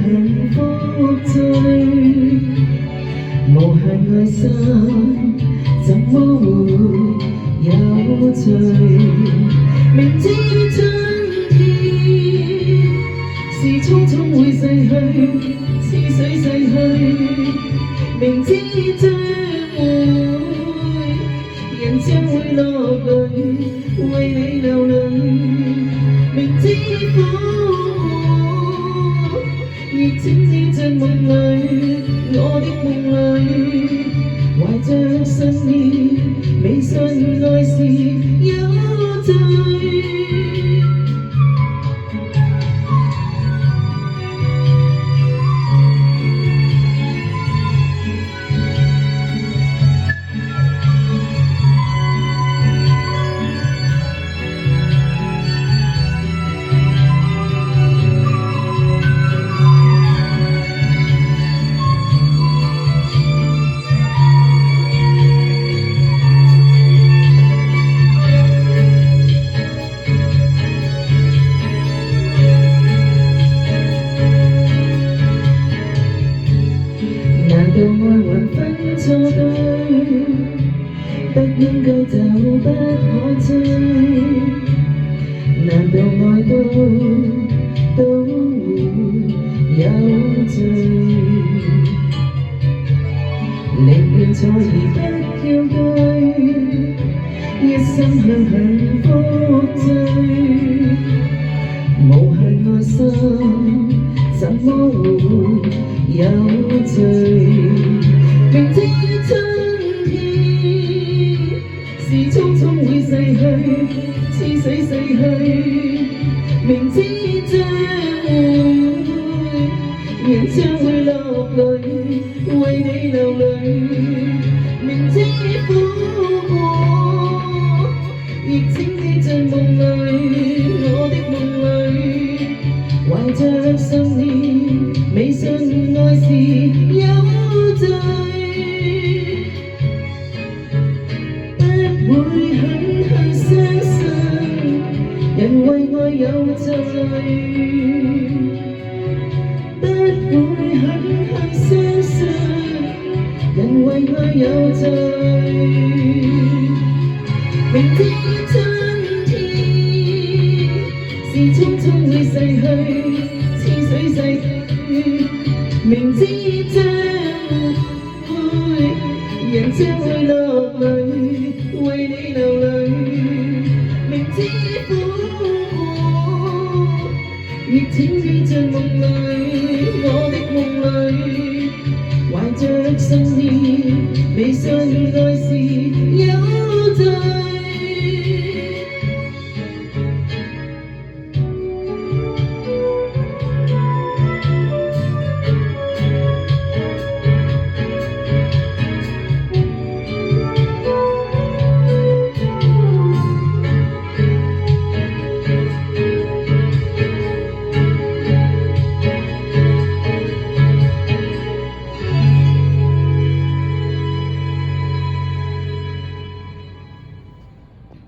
幸福醉，無限愛心怎麼會有罪？明知春天是匆匆會逝去，似水逝去，明知將會人將會落淚，為你流淚，明知苦亦請知進夢裏，我的夢裏，懷着信念，未信愛是有罪。難道愛還分錯對，不應該就不可追？難道愛都會有罪？寧願錯而不叫對，一心向幸福追，無限愛心怎麼會有罪？明知春天是匆匆會逝去，似水逝去，明知將會人將會落淚，為你流淚，明知苦過亦請你進夢裏，我的夢裏，懷着信念，未信愛是有罪，不會狠去相信人為愛有罪，不會狠去相信人為愛有罪，明知春天是匆匆會逝去，似水逝去，明知